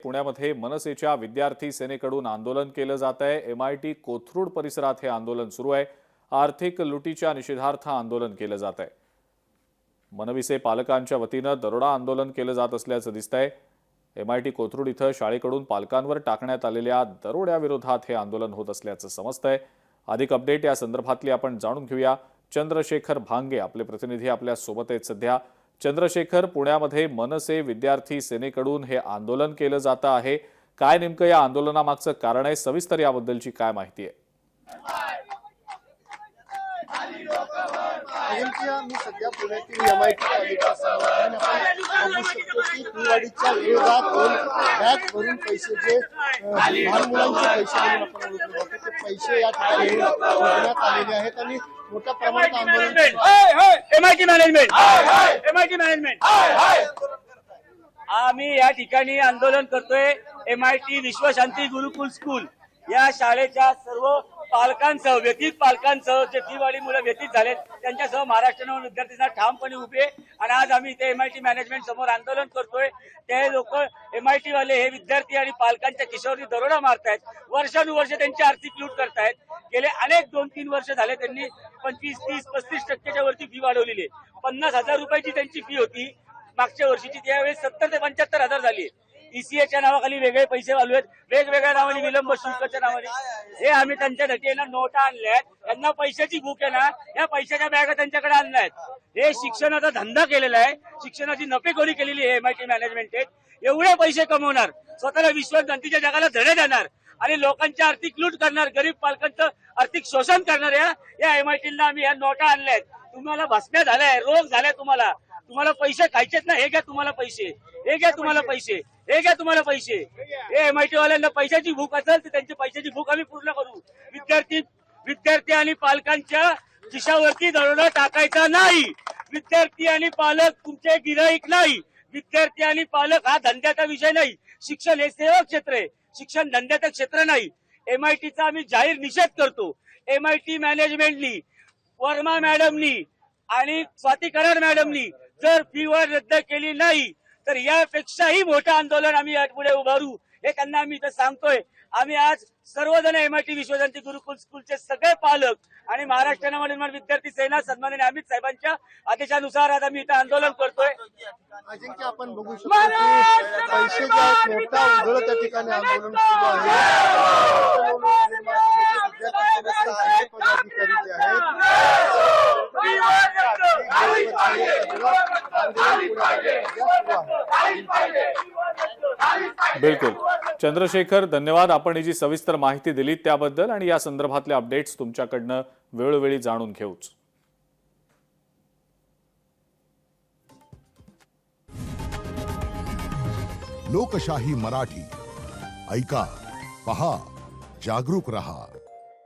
पुण्यामध्ये मनसेच्या विद्यार्थी सेनेकडून आंदोलन केलं जात आहे। MIT कोथरूड परिसरात हे आंदोलन सुरू आहे। आर्थिक लुटीच्या निषेधार्थ आंदोलन केलं जात आहे। मनविसे पालकांच्या वतीने दरोडा आंदोलन केलं जात असल्याचं दिसतंय। MIT कोथरूड इथं शाळेकडून पालकांवर टाकण्यात आलेल्या दरोड्याविरोधात हे आंदोलन होत असल्याचं समजतंय। अधिक अपडेट या संदर्भातली आपण जाणून घेऊया। चंद्रशेखर भांगे आपले प्रतिनिधी आपल्या सोबत आहेत सध्या। चंद्रशेखर, पुण्यामध्ये मनसे विद्यार्थी सेनेकडून हे आंदोलन केलं जात आहे। काय नेमकं या आंदोलनामागचं कारण आहे, सविस्तर याबद्दलची काय माहिती आहे? मी सध्या पुण्यातील MIT कॉलेजच्या समोर बघू शकतो की फीवाढीच्या विरोधात बॅग भरून पैसे जे लहान मुलांचे पैसे म्हणून आपण ओळखले जाते ते पैसे या ठिकाणी मोजण्यात आलेले आहेत आणि मोठ्या प्रमाणात आंदोलन MIT मॅनेजमेंट आम्ही या ठिकाणी आंदोलन करतोय। MIT विश्वशांती गुरुकुल स्कूल या शाळेच्या सर्व पालकांसह व्यतीत पालकांसह जे फीवाढी मुलं व्यतीत झालेत त्यांच्यासह महाराष्ट्र विद्यार्थ्यांना ठामपणे उभे आणि आज आम्ही इथे MIT मॅनेजमेंट समोर आंदोलन करतोय। ते लोक MIT वाले हे विद्यार्थी आणि पालकांच्या खिशावरती दरोडा मारतायत, वर्षानुवर्ष त्यांची आर्थिक लूट करतायत। गेले अनेक 2-3 वर्ष झाले त्यांनी 25-30-35% वरती फी वाढवलेली आहे। 50,000 रुपयाची त्यांची फी होती मागच्या वर्षीची, त्यावेळेस 70,000 ते 75,000 झाली। ECAच्या नावाखाली वेगळे पैसे वाढवले आहेत, वेगवेगळ्या नावाने विलंब शुल्काच्या नावाने हे आम्ही त्यांच्यासाठी नोटा आणल्यात। त्यांना पैशाची भूक आहे ना, या पैशाच्या बॅगा त्यांच्याकडे आणल्यात। हे शिक्षणाचा धंदा केलेला आहे, शिक्षणाची नफेखोरी केलेली आहे MIT मॅनेजमेंट। एवढे पैसे कमवणार, स्वतःला विश्वशांतीच्या जगाला धडे देणार आणि लोकांची आर्थिक लूट करणार, गरीब पालकांचं आर्थिक शोषण करणार या MITला आम्ही या नोटा आणल्यात। तुम्हाला भस्म्या झालाय, रोग झालाय, तुम्हाला पैसे खायचेत ना, हे घ्या तुम्हाला पैसे, हे घ्या तुम्हाला पैसे, हे घ्या तुम्हाला पैसे। हे MIT वाल्यांना पैशाची भूक असेल तर त्यांची पैशाची भूक आम्ही पूर्ण करू। विद्यार्थी आणि पालकांच्या खिशावरती दरोडा टाकायचा नाही। विद्यार्थी आणि पालक तुमचे गिराईक नाही। विद्यार्थी आणि पालक हा धंद्याचा विषय नाही। शिक्षण हे सेवा क्षेत्र आहे, शिक्षण धंद्याचं क्षेत्र नाही। MITचा आम्ही जाहीर निषेध करतो। MIT मॅनेजमेंटनी, वर्मा मॅडमनी आणि स्वाती कराड मॅडमनी जर फी वाढ रद्द केली नाही तर यापेक्षाही मोठं आंदोलन आम्ही यापुढे उभारू, हे त्यांना आम्ही इथं सांगतोय। आम्ही आज सर्वजण MIT विश्वशांती गुरुकुल स्कूलचे सगळे पालक आणि महाराष्ट्र नवनिर्माण विद्यार्थी सेना सन्माननीय अमित साहेबांच्या आदेशानुसार आज आम्ही इथं आंदोलन करतोय। अजिंक्य, आपण बघू शकतो की पैसे ज्या मोठा उधळ त्या ठिकाणी आंदोलन सुरू आहे। पदाधिकारी जे आहेत बिलकुल चंद्रशेखर, धन्यवाद। आपण ही जी सविस्तर माहिती दिली त्याबद्दल आणि या संदर्भातले अपडेट्स तुमच्याकडनं वेळोवेळी जाणून घेऊच। लोकशाही मराठी ऐका, पहा, जागरूक रहा।